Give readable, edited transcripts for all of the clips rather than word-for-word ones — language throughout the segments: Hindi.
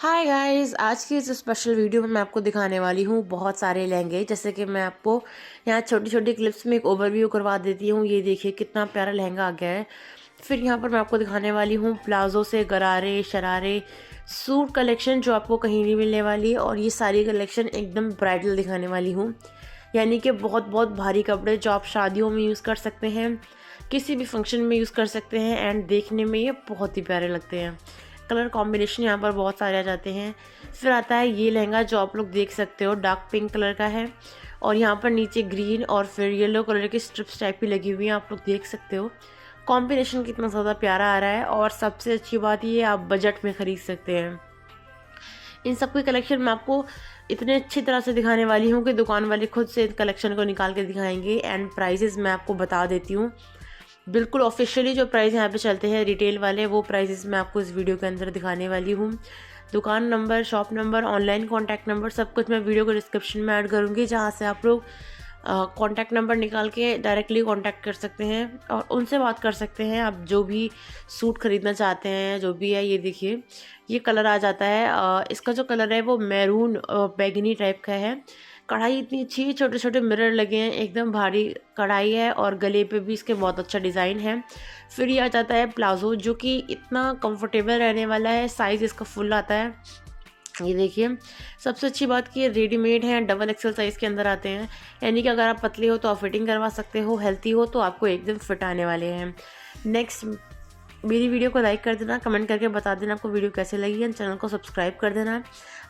हाय गाइस, आज की इस स्पेशल वीडियो में मैं आपको दिखाने वाली हूँ बहुत सारे लहंगे। जैसे कि मैं आपको यहाँ छोटी छोटी क्लिप्स में एक ओवरव्यू करवा देती हूँ। ये देखिए कितना प्यारा लहंगा आ गया है। फिर यहाँ पर मैं आपको दिखाने वाली हूँ प्लाजो से गरारे शरारे सूट कलेक्शन जो आपको कहीं नहीं मिलने वाली है। और ये सारी कलेक्शन एकदम ब्राइडल दिखाने वाली हूँ, यानी कि बहुत बहुत भारी कपड़े जो आप शादियों में यूज़ कर सकते हैं, किसी भी फंक्शन में यूज़ कर सकते हैं। एंड देखने में ये बहुत ही प्यारे लगते हैं। कलर कॉम्बिनेशन यहाँ पर बहुत सारे आ जाते हैं। फिर आता है ये लहंगा जो आप लोग देख सकते हो, डार्क पिंक कलर का है और यहाँ पर नीचे ग्रीन और फिर येलो कलर की स्ट्रिप्स टाइप की लगी हुई हैं, आप लोग देख सकते हो। कॉम्बिनेशन कितना ज़्यादा प्यारा आ रहा है और सबसे अच्छी बात ये आप बजट में ख़रीद सकते हैं। इन सब की कलेक्शन मैं आपको इतने अच्छी तरह से दिखाने वाली हूँ कि दुकान वाले खुद से कलेक्शन को निकाल के दिखाएंगे। एंड प्राइजेज़ मैं आपको बता देती हूँ, बिल्कुल ऑफिशियली जो प्राइस यहाँ पे चलते हैं रिटेल वाले, वो प्राइसेस मैं आपको इस वीडियो के अंदर दिखाने वाली हूँ। दुकान number, shop number, online contact number सब कुछ मैं वीडियो को डिस्क्रिप्शन में ऐड करूँगी, जहाँ से आप लोग कॉन्टैक्ट नंबर निकाल के डायरेक्टली कॉन्टैक्ट कर सकते हैं और उनसे बात कर सकते हैं। आप जो भी सूट ख़रीदना चाहते हैं, जो भी है, ये देखिए ये कलर आ जाता है। इसका जो कलर है वो मैरून बैगनी टाइप का है। कढ़ाई इतनी अच्छी है, छोटे छोटे मिरर लगे हैं, एकदम भारी कढ़ाई है और गले पे भी इसके बहुत अच्छा डिज़ाइन है। फिर ये आ जाता है प्लाज़ो जो कि इतना कंफर्टेबल रहने वाला है, साइज़ इसका फुल आता है। ये देखिए सबसे अच्छी बात कि ये रेडीमेड है, डबल एक्सल साइज़ के अंदर आते हैं, यानी कि अगर आप पतले हो तो आप फिटिंग करवा सकते हो, हेल्थी हो तो आपको एकदम फिट आने वाले हैं। नेक्स्ट, मेरी वीडियो को लाइक कर देना, कमेंट करके बता देना आपको वीडियो कैसे लगी एंड चैनल को सब्सक्राइब कर देना।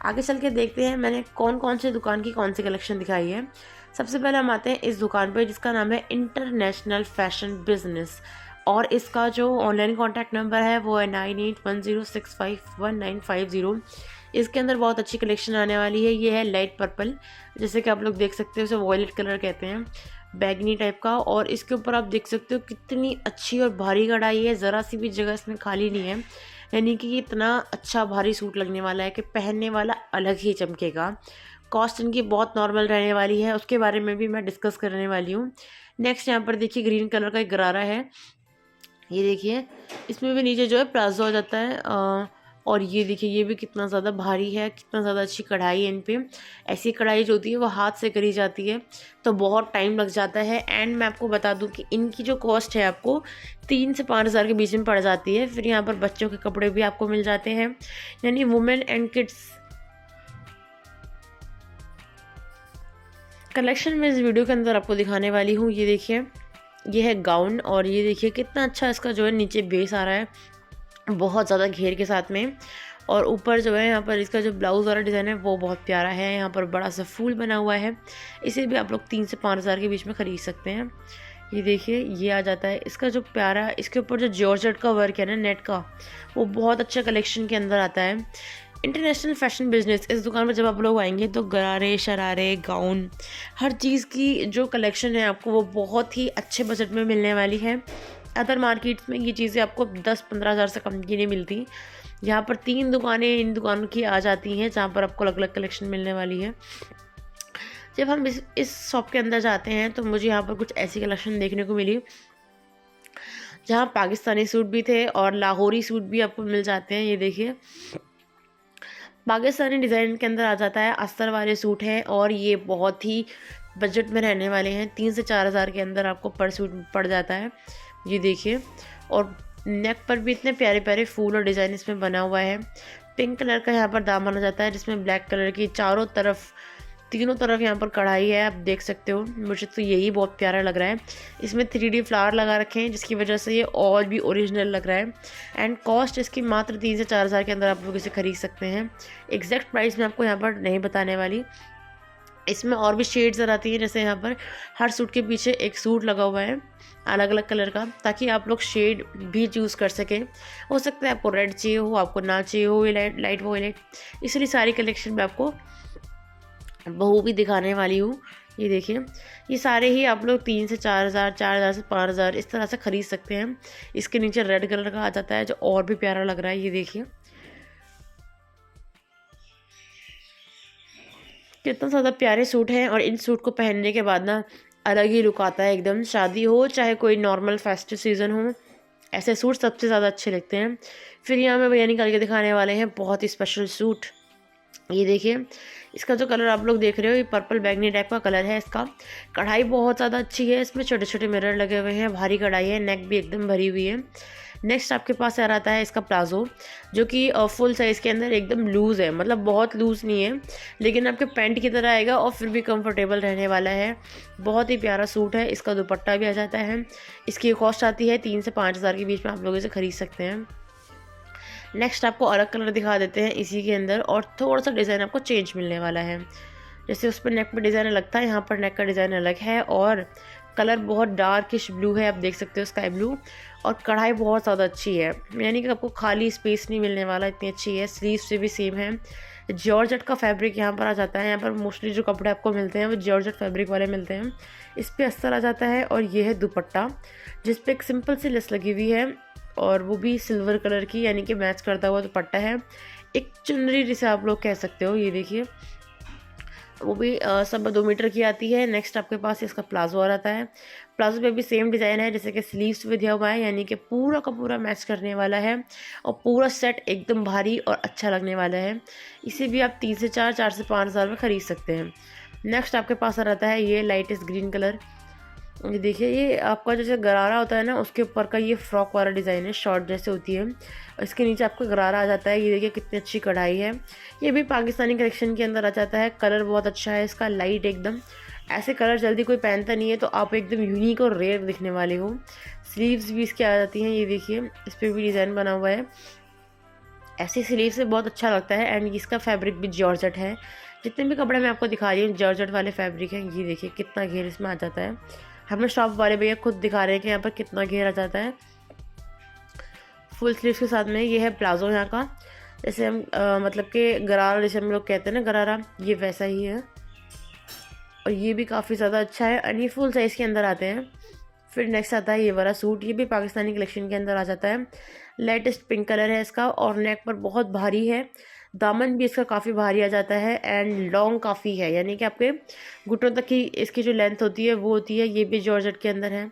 आगे चल के देखते हैं मैंने कौन कौन से दुकान की कौन सी कलेक्शन दिखाई है। सबसे पहले हम आते हैं इस दुकान पर जिसका नाम है इंटरनेशनल फैशन बिजनेस, और इसका जो ऑनलाइन कॉन्टैक्ट नंबर है वो है 9810651950। इसके अंदर बहुत अच्छी कलेक्शन आने वाली है। ये है लाइट पर्पल, जैसे कि आप लोग देख सकते हो, उसे वॉयलेट कलर कहते हैं, बैगनी टाइप का। और इसके ऊपर आप देख सकते हो कितनी अच्छी और भारी कढ़ाई है, ज़रा सी भी जगह इसमें खाली नहीं है, यानी कि इतना अच्छा भारी सूट लगने वाला है कि पहनने वाला अलग ही चमकेगा। कॉस्ट इनकी बहुत नॉर्मल रहने वाली है, उसके बारे में भी मैं डिस्कस करने वाली हूँ। नेक्स्ट यहाँ पर देखिए ग्रीन कलर का एक गरारा है। ये देखिए इसमें भी नीचे जो है प्लाजो आ जाता है। और ये देखिए ये भी कितना ज़्यादा भारी है, कितना ज़्यादा अच्छी कढ़ाई है इन पे। ऐसी कढ़ाई जो होती है वो हाथ से करी जाती है तो बहुत टाइम लग जाता है। एंड मैं आपको बता दूं कि इनकी जो कॉस्ट है आपको 3 से 5 हज़ार के बीच में पड़ जाती है। फिर यहाँ पर बच्चों के कपड़े भी आपको मिल जाते हैं, यानी वुमेन एंड किड्स कलेक्शन में इस वीडियो के अंदर आपको दिखाने वाली हूँ। ये देखिए ये है गाउन और ये देखिए कितना अच्छा इसका जो है नीचे बेस आ रहा है, बहुत ज़्यादा घेर के साथ में। और ऊपर जो है यहाँ पर इसका जो ब्लाउज़ वाला डिज़ाइन है वो बहुत प्यारा है, यहाँ पर बड़ा सा फूल बना हुआ है। इसे भी आप लोग 3 से 5 हज़ार के बीच में ख़रीद सकते हैं। ये देखिए ये आ जाता है इसका जो प्यारा, इसके ऊपर जो जॉर्जेट का वर्क है ना, नेट का, वो बहुत अच्छा कलेक्शन के अंदर आता है। इंटरनेशनल फैशन बिजनेस, इस दुकान पर जब आप लोग आएंगे तो गरारे शरारे गाउन हर चीज़ की जो कलेक्शन है आपको वो बहुत ही अच्छे बजट में मिलने वाली है। अदर मार्केट्स में ये चीज़ें आपको 10-15 हज़ार से कम की नहीं मिलती। यहाँ पर 3 दुकानें इन दुकानों की आ जाती हैं जहाँ पर आपको अलग अलग कलेक्शन मिलने वाली है। जब हम इस शॉप के अंदर जाते हैं तो मुझे यहाँ पर कुछ ऐसी कलेक्शन देखने को मिली जहाँ पाकिस्तानी सूट भी थे और लाहौरी सूट भी आपको मिल जाते हैं। ये देखिए पाकिस्तानी डिज़ाइन के अंदर आ जाता है, अस्तर वाले सूट हैं और ये बहुत ही बजट में रहने वाले हैं। 3 से 4 हज़ार के अंदर आपको पर सूट पड़ जाता है। ये देखिए, और नेक पर भी इतने प्यारे प्यारे फूल और डिज़ाइन इसमें बना हुआ है। पिंक कलर का यहाँ पर दामन आ जाता है जिसमें ब्लैक कलर की चारों तरफ, तीनों तरफ यहाँ पर कढ़ाई है, आप देख सकते हो। मुझे तो यही बहुत प्यारा लग रहा है। इसमें 3D फ्लावर लगा रखे हैं जिसकी वजह से ये और भी ओरिजिनल लग रहा है। एंड कॉस्ट इसकी मात्र 3 से 4 हज़ार के अंदर आप लोग इसे खरीद सकते हैं। एग्जैक्ट प्राइस मैं आपको यहाँ पर नहीं बताने वाली। इसमें और भी शेड्स आती हैं, जैसे यहाँ पर हर सूट के पीछे एक सूट लगा हुआ है अलग अलग कलर का, ताकि आप लोग शेड भी चूज़ कर सकें। हो सकता है आपको रेड चाहिए हो, आपको ना चाहिए हो लाइट वॉयलेट, इसलिए सारी कलेक्शन में आपको बहू भी दिखाने वाली हूँ। ये देखिए ये सारे ही आप लोग 3 से 4 हज़ार, 4 हज़ार से 5 हज़ार इस तरह से ख़रीद सकते हैं। इसके नीचे रेड कलर का आ जाता है जो और भी प्यारा लग रहा है। ये देखिए कितना ज़्यादा प्यारे सूट हैं और इन सूट को पहनने के बाद ना अलग ही लुक आता है एकदम। शादी हो चाहे कोई नॉर्मल फेस्टिव सीज़न हो, ऐसे सूट सबसे ज़्यादा अच्छे लगते हैं। फिर यहाँ मैं भैया निकाल के दिखाने वाले हैं बहुत ही स्पेशल सूट। ये देखिए, इसका जो कलर आप लोग देख रहे हो ये पर्पल बैगनी टाइप का कलर है इसका। कढ़ाई बहुत ज़्यादा अच्छी है, इसमें छोटे छोटे मिरर लगे हुए हैं, भारी कढ़ाई है, नेक भी एकदम भरी हुई है। नेक्स्ट आपके पास आ आता है इसका प्लाजो, जो कि फुल साइज़ के अंदर एकदम लूज़ है, मतलब बहुत लूज़ नहीं है लेकिन आपके पैंट की तरह आएगा और फिर भी कंफर्टेबल रहने वाला है। बहुत ही प्यारा सूट है। इसका दुपट्टा भी आ जाता है। इसकी कॉस्ट आती है 3 से 5 हज़ार के बीच में, आप लोग इसे खरीद सकते हैं। नेक्स्ट आपको अलग कलर दिखा देते हैं इसी के अंदर, और थोड़ा सा डिज़ाइन आपको चेंज मिलने वाला है। जैसे उस पर नेक पर डिज़ाइन अलग था, यहाँ पर नेक का डिज़ाइन अलग है, और कलर बहुत डार्किश ब्लू है, आप देख सकते हो स्काई ब्लू, और कढ़ाई बहुत ज़्यादा अच्छी है, यानी कि आपको खाली स्पेस नहीं मिलने वाला, इतनी अच्छी है। स्लीव से भी सेम है। जॉर्जेट का फैब्रिक यहाँ पर आ जाता है। यहाँ पर मोस्टली जो कपड़े आपको मिलते हैं वो जॉर्जेट फैब्रिक वाले मिलते हैं। इस पर अस्तर आ जाता है, और ये है दुपट्टा जिस पे एक सिंपल सी लेस लगी हुई है, और वो भी सिल्वर कलर की, यानी कि मैच करता हुआ दुपट्टा है। एक चुनरी जिसे आप लोग कह सकते हो, ये देखिए, वो भी 2 मीटर की आती है। नेक्स्ट आपके पास इसका प्लाजो आ जाता है। प्लाजो पे भी सेम डिज़ाइन है जैसे कि स्लीव्स भी दिया हुआ है, यानी कि पूरा का पूरा मैच करने वाला है, और पूरा सेट एकदम भारी और अच्छा लगने वाला है। इसे भी आप 3 से 4, 4 से 5 हज़ार में ख़रीद सकते हैं। नेक्स्ट आपके पास आ जाता है ये लाइटेस्ट ग्रीन कलर। ये देखिए, ये आपका जैसे गरारा होता है ना, उसके ऊपर का ये फ्रॉक वाला डिज़ाइन है, शॉर्ट जैसे होती है, इसके नीचे आपको गरारा आ जाता है। ये देखिए कितनी अच्छी कढ़ाई है। ये भी पाकिस्तानी कलेक्शन के अंदर आ जाता है। कलर बहुत अच्छा है इसका, लाइट एकदम। ऐसे कलर जल्दी कोई पहनता नहीं है, तो आप एकदम यूनिक और रेयर दिखने वाले हो। स्लीव्स भी इसकी आ जाती हैं, ये देखिए इस पर भी डिज़ाइन बना हुआ है। ऐसी स्लीव से बहुत अच्छा लगता है, एंड इसका फैब्रिक भी जॉर्जेट है। जितने भी कपड़े मैं आपको दिखा रही हूँ जॉर्जेट वाले फैब्रिक हैं। ये देखिए कितना घेर इसमें आ जाता है। हमें शॉप वाले भैया खुद दिखा रहे हैं कि यहाँ पर कितना घेर आ जाता है। फुल स्लीव्स के साथ में ये है प्लाजो यहाँ का, जैसे हम मतलब कि गरारा जैसे हम लोग कहते हैं ना गरारा, ये वैसा ही है, और ये भी काफ़ी ज़्यादा अच्छा है, और ये फुल साइज़ के अंदर आते हैं। फिर नेक्स्ट आता है ये वाला सूट, ये भी पाकिस्तानी कलेक्शन के अंदर आ जाता है। लेटेस्ट पिंक कलर है इसका, और नेक पर बहुत भारी है। दामन भी इसका काफ़ी भारी आ जाता है, एंड लॉन्ग काफ़ी है, यानी कि आपके घुटनों तक की इसकी जो लेंथ होती है वो होती है। ये भी जॉर्जेट के अंदर है।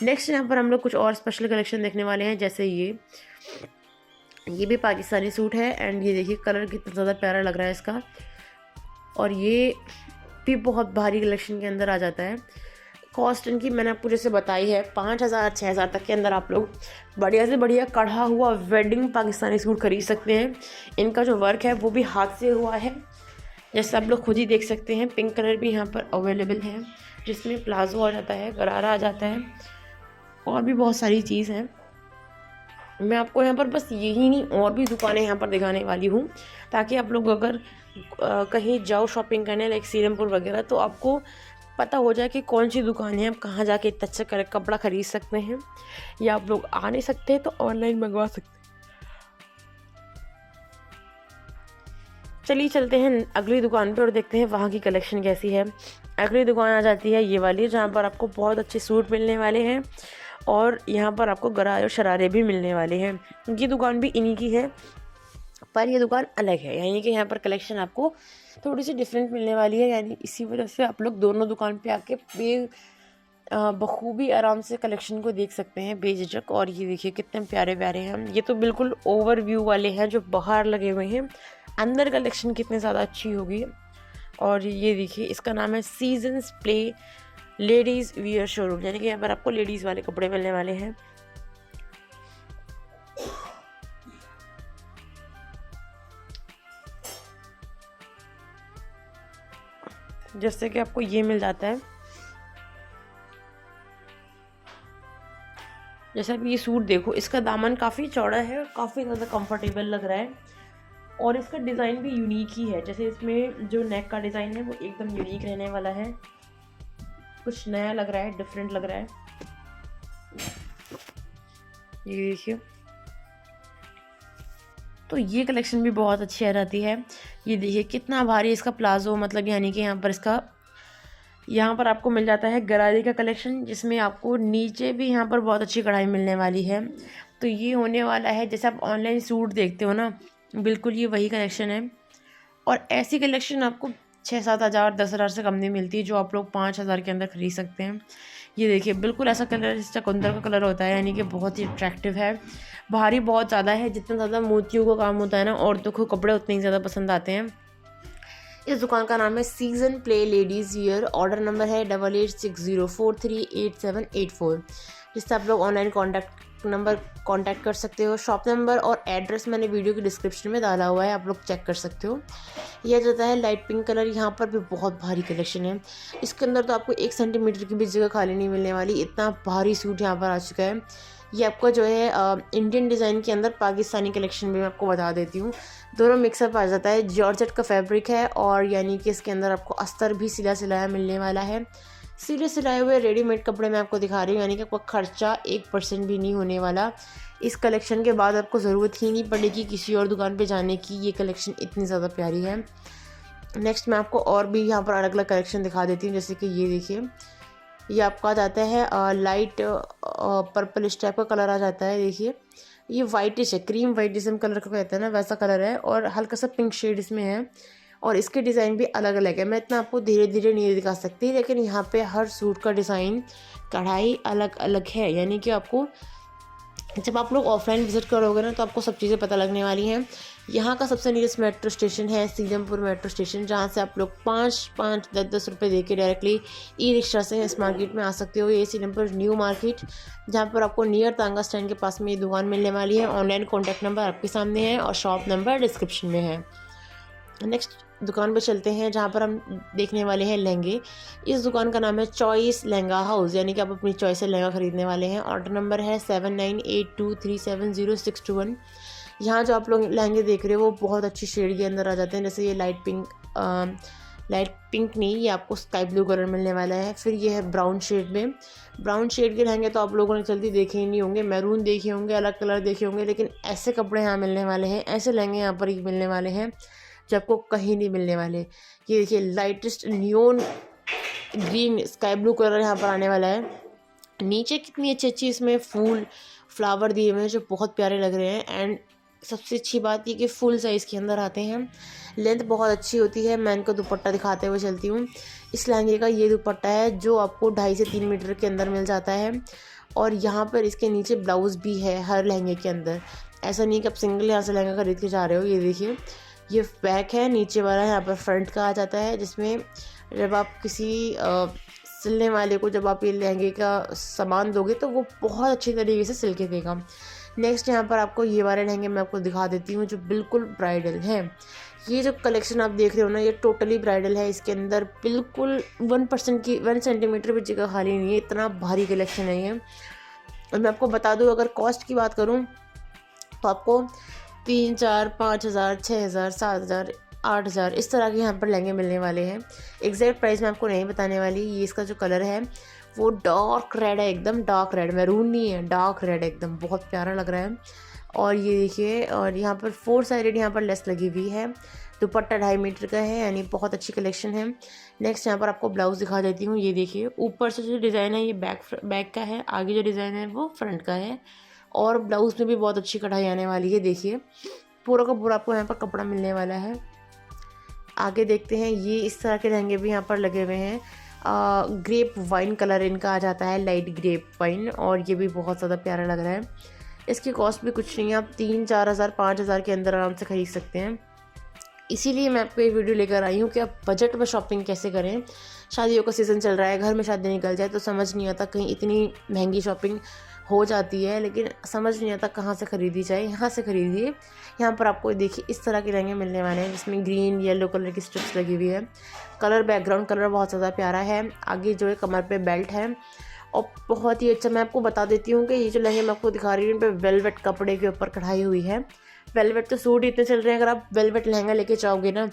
नेक्स्ट यहाँ पर हम लोग कुछ और स्पेशल कलेक्शन देखने वाले हैं, जैसे ये भी पाकिस्तानी सूट है, एंड ये देखिए कलर कितना ज़्यादा प्यारा लग रहा है इसका, और ये भी बहुत भारी कलेक्शन के अंदर आ जाता है। कॉस्ट इनकी मैंने आपको जैसे बताई है, 5,000 6,000 तक के अंदर आप लोग बढ़िया से बढ़िया कढ़ा हुआ वेडिंग पाकिस्तानी सूट खरीद सकते हैं। इनका जो वर्क है वो भी हाथ से हुआ है, जैसे आप लोग खुद ही देख सकते हैं। पिंक कलर भी यहाँ पर अवेलेबल है, जिसमें प्लाजो आ जाता है, गरारा आ जाता है, और भी बहुत सारी चीज़ हैं। मैं आपको यहाँ पर बस यही नहीं और भी दुकानें यहाँ पर दिखाने वाली हूँ, ताकि आप लोग अगर कहीं जाओ शॉपिंग करने लाइक सीरमपुर वगैरह, तो आपको पता हो जाए कि कौन सी दुकान है, आप कहाँ जाके इतना अच्छा कपड़ा ख़रीद सकते हैं, या आप लोग आ नहीं सकते तो ऑनलाइन मंगवा सकते हैं। चलिए चलते हैं अगली दुकान पे और देखते हैं वहाँ की कलेक्शन कैसी है। अगली दुकान आ जाती है ये वाली, जहाँ पर आपको बहुत अच्छे सूट मिलने वाले हैं, और यहाँ पर आपको गरारे और शरारे भी मिलने वाले हैं। ये दुकान भी इन्हीं की है, पर ये दुकान अलग है, यानी कि यहाँ पर कलेक्शन आपको थोड़ी सी डिफरेंट मिलने वाली है। यानी इसी वजह से आप लोग दोनों दुकान पे आके बखूबी आराम से कलेक्शन को देख सकते हैं बेझिझक। और ये देखिए कितने प्यारे प्यारे हैं। ये तो बिल्कुल ओवरव्यू वाले हैं जो बाहर लगे हुए हैं, अंदर कलेक्शन कितनी ज़्यादा अच्छी होगी। और ये देखिए इसका नाम है seasons play ladies wear showroom, यानी कि यहाँ पर आपको लेडीज़ वाले कपड़े मिलने वाले हैं। जैसे कि आपको ये मिल जाता है, जैसे अब ये सूट देखो, इसका दामन काफ़ी चौड़ा है और काफ़ी ज़्यादा कंफर्टेबल लग रहा है, और इसका डिज़ाइन भी यूनिक ही है। जैसे इसमें जो नेक का डिज़ाइन है वो एकदम यूनिक रहने वाला है, कुछ नया लग रहा है, डिफरेंट लग रहा है। ये देखिए, तो ये कलेक्शन भी बहुत अच्छी आ जाती है। ये देखिए कितना भारी इसका प्लाजो, मतलब यानी कि यहाँ पर आपको मिल जाता है गरारे का कलेक्शन, जिसमें आपको नीचे भी यहाँ पर बहुत अच्छी कढ़ाई मिलने वाली है। तो ये होने वाला है जैसे आप ऑनलाइन सूट देखते हो ना, बिल्कुल ये वही कलेक्शन है। और ऐसी कलेक्शन आपको 6-7 हज़ार 10 हज़ार से कम नहीं मिलती, जो आप लोग 5 हज़ार के अंदर खरीद सकते हैं। ये देखिए बिल्कुल ऐसा कलर जिस चकुंदर का कलर होता है, यानी कि बहुत ही अट्रैक्टिव है। भारी बहुत ज़्यादा है, जितना ज़्यादा मोतियों का काम होता है ना औरतों को कपड़े उतने ही ज़्यादा पसंद आते हैं। इस दुकान का नाम है season play ladies wear. Order number है 8860438784, जिससे आप लोग ऑनलाइन कॉन्टैक्ट कर सकते हो। शॉप नंबर और एड्रेस मैंने वीडियो की डिस्क्रिप्शन में डाला हुआ है, आप लोग चेक कर सकते हो। यह जाता है लाइट पिंक कलर। यहाँ पर भी बहुत भारी कलेक्शन है। इसके अंदर तो आपको 1 सेंटीमीटर की भी जगह खाली नहीं मिलने वाली, इतना भारी सूट यहाँ पर आ चुका है। ये आपका जो है इंडियन डिज़ाइन के अंदर पाकिस्तानी कलेक्शन भी मैं आपको बता देती हूँ। दोनों मिक्सअप आ जाता है। जॉर्जेट का फैब्रिक है और यानी कि इसके अंदर आपको अस्तर भी सिला सिलाया मिलने वाला है। सिले सिलाए हुए रेडीमेड कपड़े मैं आपको दिखा रही हूँ, यानी कि आपका खर्चा 1% भी नहीं होने वाला। इस कलेक्शन के बाद आपको ज़रूरत ही नहीं पड़ेगी किसी और दुकान पे जाने की, ये कलेक्शन इतनी ज़्यादा प्यारी है। नेक्स्ट मैं आपको और भी यहाँ पर अलग अलग कलेक्शन दिखा देती हूँ, जैसे कि ये देखिए, ये आपका आ जाता है लाइट पर्पल इस टाइप का कलर आ जाता है। देखिए ये वाइटिश है, क्रीम वाइट जिसम कलर का कहते हैं ना, वैसा कलर है और हल्का सा पिंक शेड इसमें है। और इसके डिज़ाइन भी अलग अलग है, मैं इतना आपको धीरे धीरे नहीं दिखा सकती, लेकिन यहाँ पे हर सूट का डिज़ाइन कढ़ाई अलग अलग है। यानी कि आपको जब आप लोग ऑफलाइन विजिट करोगे ना तो आपको सब चीज़ें पता लगने वाली हैं। यहाँ का सबसे नियरेस्ट मेट्रो स्टेशन है सीलमपुर मेट्रो स्टेशन, जहाँ से आप लोग 5-5, 10-10 रुपये दे के डायरेक्टली ई रिक्शा से इस मार्केट में आ सकते हो। ये सीलमपुर न्यू मार्केट, जहाँ पर आपको नियर तांगा स्टैंड के पास में ये दुकान मिलने वाली है। ऑनलाइन कॉन्टैक्ट नंबर आपके सामने है और शॉप नंबर डिस्क्रिप्शन में है। नेक्स्ट दुकान पर चलते हैं, जहाँ पर हम देखने वाले हैं लहंगे। इस दुकान का नाम है चॉइस लहंगा हाउस, यानी कि आप अपनी चॉइस से लहंगा खरीदने वाले हैं। ऑर्डर नंबर है 7982370621। यहाँ जो आप लोग लहंगे देख रहे हो वो बहुत अच्छी शेड के अंदर आ जाते हैं, जैसे ये लाइट पिंक नहीं, ये आपको स्काई ब्लू कलर मिलने वाला है। फिर ये है ब्राउन शेड में। ब्राउन शेड के लहंगे तो आप लोगों ने जल्दी देखे ही नहीं होंगे, मैरून देखे होंगे, अलग कलर देखे होंगे, लेकिन ऐसे कपड़े यहाँ मिलने वाले हैं, ऐसे लहंगे यहाँ पर ही मिलने वाले हैं जो आपको कहीं नहीं मिलने वाले। ये देखिए lightest neon green sky blue colour यहाँ पर आने वाला है। नीचे कितनी अच्छी अच्छी इसमें फ्लावर दिए हुए हैं जो बहुत प्यारे लग रहे हैं। एंड सबसे अच्छी बात ये कि फुल साइज़ के अंदर आते हैं, लेंथ बहुत अच्छी होती है। मैं इनको दुपट्टा दिखाते हुए चलती हूँ। इस लहंगे का ये दुपट्टा है जो आपको 2.5 से 3 मीटर के अंदर मिल जाता है। और यहाँ पर इसके नीचे ब्लाउज़ भी है हर लहंगे के अंदर। ऐसा नहीं कि आप सिंगल यहाँ से लहंगा खरीद के जा रहे हो। ये देखिए ये बैक है, नीचे वाला यहाँ पर फ्रंट का आ जाता है, जिसमें जब आप किसी सिलने वाले को जब आप ये लहंगे का सामान दोगे तो वो बहुत अच्छी तरीके से सिल के देगा। नेक्स्ट यहाँ पर आपको ये वाले लहंगे मैं आपको दिखा देती हूँ जो बिल्कुल ब्राइडल है। ये जो कलेक्शन आप देख रहे हो ना, ये टोटली ब्राइडल है। इसके अंदर बिल्कुल 1 सेंटीमीटर भी जगह खाली नहीं है, इतना भारी कलेक्शन है ये। और मैं आपको बता दूँ, अगर कॉस्ट की बात करूँ तो आपको 3-4-5 हज़ार 6 हज़ार 7 हज़ार 8 हज़ार इस तरह के यहाँ पर लहंगे मिलने वाले हैं। एग्जैक्ट प्राइस मैं आपको नहीं बताने वाली। ये इसका जो कलर है वो डार्क रेड है, एकदम डार्क रेड, मैरून नहीं है, डार्क रेड एकदम, बहुत प्यारा लग रहा है। और ये देखिए, और यहाँ पर 4 साइडेड यहाँ पर लेस लगी हुई है। दुपट्टा 2.5 मीटर का है, यानी बहुत अच्छी कलेक्शन है। नेक्स्ट यहाँ पर आपको ब्लाउज़ दिखा देती हूँ। ये देखिए ऊपर से जो डिज़ाइन है ये बैक का है, आगे जो डिज़ाइन है वो फ्रंट का है। और ब्लाउज़ में भी बहुत अच्छी कढ़ाई आने वाली है। देखिए पूरा का पूरा आपको यहाँ पर कपड़ा मिलने वाला है। आगे देखते हैं, ये इस तरह के लहंगे भी यहाँ पर लगे हुए हैं। ग्रेप वाइन कलर इनका आ जाता है, लाइट ग्रेप वाइन, और ये भी बहुत ज़्यादा प्यारा लग रहा है। इसकी कॉस्ट भी कुछ नहीं है, आप 3-4 हज़ार 5 हज़ार के अंदर आराम से खरीद सकते हैं। इसीलिए मैं आपको ये वीडियो लेकर आई हूँ कि आप बजट में शॉपिंग कैसे करें। शादियों का सीज़न चल रहा है, घर में शादी निकल जाए तो समझ नहीं आता, कहीं इतनी महंगी शॉपिंग हो जाती है लेकिन समझ नहीं आता कहाँ से ख़रीदी जाए। यहाँ से ख़रीदिए। यहाँ पर आपको देखिए इस तरह के लहंगे मिलने वाले हैं जिसमें ग्रीन येलो कलर की स्ट्रिप्स लगी हुई है। कलर बैकग्राउंड कलर बहुत ज़्यादा प्यारा है। आगे जो है कमर पे बेल्ट है और बहुत ही अच्छा। मैं आपको बता देती हूँ कि ये जो लहंगे मैं आपको दिखा रही हूँ इन पर वेलवेट कपड़े के ऊपर कढ़ाई हुई है। वेलवेट तो सूट इतने चल रहे हैं, अगर आप वेलवेट लहंगा लेके जाओगे ना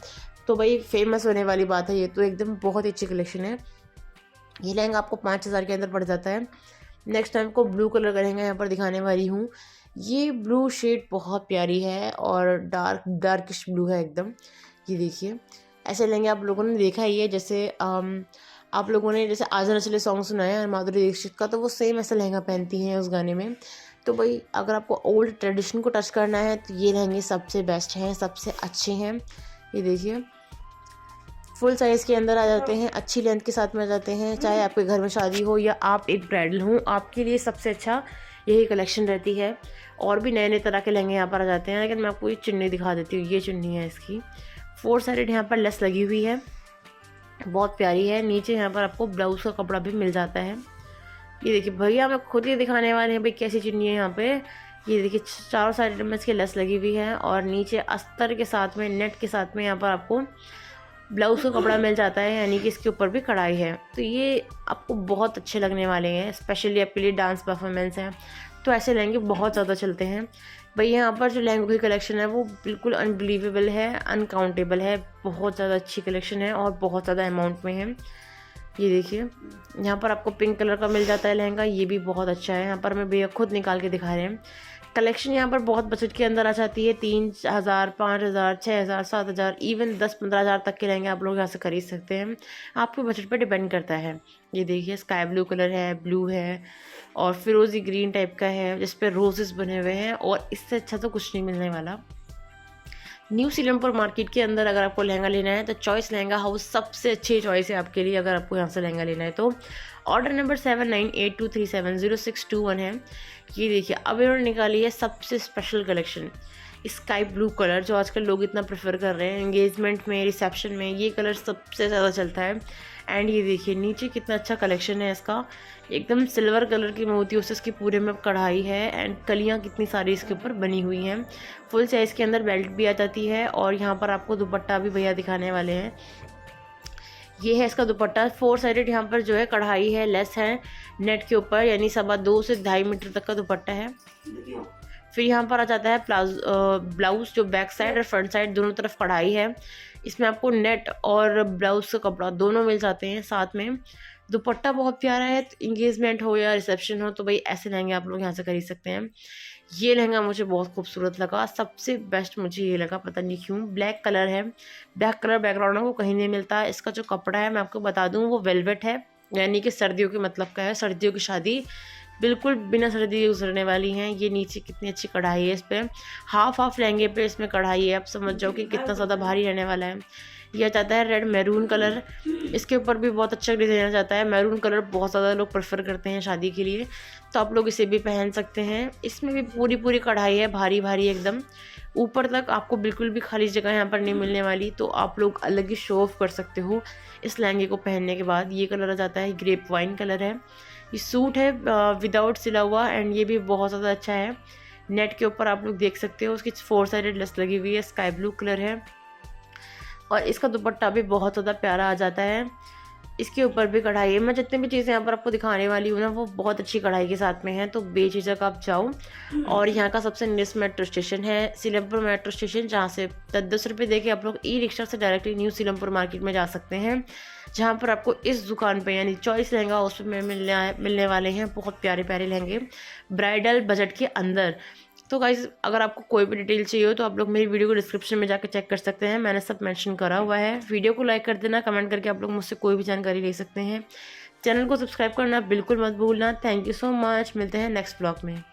तो भाई फेमस होने वाली बात है। ये तो एकदम बहुत ही अच्छी कलेक्शन है। ये लहंगा आपको 5 हज़ार के अंदर पड़ जाता है। नेक्स्ट टाइम को ब्लू कलर का लहंगा यहाँ पर दिखाने वाली हूँ। ये ब्लू शेड बहुत प्यारी है और डार्किश ब्लू है एकदम। ये देखिए ऐसे लहंगे आप लोगों ने देखा ही है, जैसे आप लोगों ने जैसे आजा नचले सॉन्ग सुना है माधुरी दीक्षित का, तो वो सेम ऐसा लहंगा पहनती हैं उस गाने में। तो भाई अगर आपको ओल्ड ट्रेडिशन को टच करना है तो ये लहंगे सबसे बेस्ट हैं, सबसे अच्छे हैं। ये देखिए फुल साइज़ के अंदर आ जाते हैं, अच्छी लेंथ के साथ में आ जाते हैं। चाहे आपके घर में शादी हो या आप एक ब्राइडल हो, आपके लिए सबसे अच्छा यही कलेक्शन रहती है। और भी नए नए तरह के लहंगे यहाँ पर आ जाते हैं, लेकिन मैं आपको ये चुन्नी दिखा देती हूँ। ये चुन्नी है इसकी, 4 साइड यहाँ पर लेस लगी हुई है, बहुत प्यारी है। नीचे यहाँ पर आपको ब्लाउज़ का कपड़ा भी मिल जाता है। ये देखिए भैया, मैं खुद ही दिखाने वाले हैं भाई कैसी चुन्नी है यहाँ पे। ये देखिए चारों साइड में इसकी लेस लगी हुई है और नीचे अस्तर के साथ में, नेट के साथ में यहाँ पर आपको ब्लाउज़ का कपड़ा मिल जाता है, यानी कि इसके ऊपर भी कढ़ाई है। तो ये आपको बहुत अच्छे लगने वाले हैं, स्पेशली आपके लिए डांस परफॉर्मेंस है तो ऐसे लहंगे बहुत ज़्यादा चलते हैं भाई। यहाँ पर जो लहंगों की कलेक्शन है वो बिल्कुल अनबिलीवेबल है, अनकाउंटेबल है, बहुत ज़्यादा अच्छी कलेक्शन है और बहुत ज़्यादा अमाउंट में है। ये देखिए यहाँ पर आपको पिंक कलर का मिल जाता है लहंगा, ये भी बहुत अच्छा है। यहाँ पर मैं भैया खुद निकाल के दिखा रहे हैं। कलेक्शन यहाँ पर बहुत बजट के अंदर आ जाती है। 3000, 5000, 6000, 7000, इवन 10-15 हज़ार तक के लहंगे आप लोग यहाँ से खरीद सकते हैं। आपके बजट पर डिपेंड करता है। ये देखिए स्काई ब्लू कलर है, ब्लू है और फिरोज़ी ग्रीन टाइप का है जिस पर रोजेस बने हुए हैं, और इससे अच्छा तो कुछ नहीं मिलने वाला। न्यू सीलमपुर मार्केट के अंदर अगर आपको लहंगा लेना है तो चॉइस लहंगा हाउस सबसे अच्छी चॉइस है आपके लिए। अगर आपको यहाँ से लहंगा लेना है तो ऑर्डर नंबर 7982370621 है। ये देखिए अब इन्होंने निकाली है सबसे special collection, sky blue colour, जो आजकल लोग इतना प्रेफर कर रहे हैं एंगेजमेंट में, रिसेप्शन में ये कलर सबसे ज़्यादा चलता है। एंड ये देखिए नीचे कितना अच्छा कलेक्शन है इसका, एकदम सिल्वर कलर की मोतियों से इसकी पूरे में कढ़ाई है एंड कलियाँ कितनी सारी इसके ऊपर बनी हुई हैं। फुल साइज़ के अंदर बेल्ट भी आ जाती है और यहाँ पर आपको दुपट्टा भी भैया दिखाने वाले हैं। ये है इसका दुपट्टा, 4 साइडेड यहाँ पर जो है कढ़ाई है, लेस है नेट के ऊपर, यानी 2.25 से 2.5 मीटर तक का दुपट्टा है। फिर यहाँ पर आ जाता है ब्लाउज़, जो बैक साइड और फ्रंट साइड दोनों तरफ कढ़ाई है। इसमें आपको नेट और ब्लाउज़ का कपड़ा दोनों मिल जाते हैं साथ में। दुपट्टा बहुत प्यारा है, इंगेजमेंट हो या रिसेप्शन हो तो भाई ऐसे लहंगे आप लोग यहाँ से खरीद सकते हैं। ये लहंगा मुझे बहुत खूबसूरत लगा, सबसे बेस्ट मुझे ये लगा, पता नहीं क्यों। ब्लैक कलर है, ब्लैक कलर बैकग्राउंड को कहीं नहीं मिलता। इसका जो कपड़ा है मैं आपको बता दूँ वो वेलवेट है, यानी कि सर्दियों के मतलब का है। सर्दियों की शादी बिल्कुल बिना सर्दी के गुजरने वाली हैं। ये नीचे कितनी अच्छी कढ़ाई है इस पर, हाफ लहंगे पे इसमें कढ़ाई है। आप समझ जाओ कि कितना ज़्यादा भारी रहने वाला है। यह चाहता है रेड मैरून कलर, इसके ऊपर भी बहुत अच्छा डिज़ाइन जाता है। मैरून कलर बहुत ज़्यादा लोग प्रेफर करते हैं शादी के लिए, तो आप लोग इसे भी पहन सकते हैं। इसमें भी पूरी कढ़ाई है, भारी एकदम ऊपर तक। आपको बिल्कुल भी खाली जगह यहाँ पर नहीं मिलने वाली, तो आप लोग अलग ही शो ऑफ कर सकते हो इस लहंगे को पहनने के बाद। ये कलर आ जाता है ग्रेप वाइन कलर है। ये सूट है विदाउट सिला हुआ एंड ये भी बहुत ज़्यादा अच्छा है। नेट के ऊपर आप लोग देख सकते हो उसकी 4 साइडेड लेस लगी हुई है, स्काई ब्लू कलर है और इसका दुपट्टा भी बहुत ज़्यादा प्यारा आ जाता है। इसके ऊपर भी कढ़ाई है। मैं जितनी भी चीज़ें यहाँ पर आपको दिखाने वाली हूँ ना वो बहुत अच्छी कढ़ाई के साथ में है, तो बेझिझक आप जाओ। और यहाँ का सबसे नियरेस्ट मेट्रो स्टेशन है सीलमपुर मेट्रो स्टेशन, जहाँ से 10-10 रुपये दे के आप लोग ई रिक्शा से डायरेक्टली न्यू सीलमपुर मार्केट में जा सकते हैं, जहाँ पर आपको इस दुकान पे यानी चॉइस लहंगा उसमें मिलने वाले हैं बहुत प्यारे लहंगे ब्राइडल बजट के अंदर। तो गाइज़ अगर आपको कोई भी डिटेल चाहिए हो तो आप लोग मेरी वीडियो को डिस्क्रिप्शन में जाकर चेक कर सकते हैं, मैंने सब मेंशन करा हुआ है। वीडियो को लाइक कर देना, कमेंट करके आप लोग मुझसे कोई भी जानकारी ले सकते हैं। चैनल को सब्सक्राइब करना बिल्कुल मत भूलना। थैंक यू सो मच, मिलते हैं नेक्स्ट ब्लॉग में।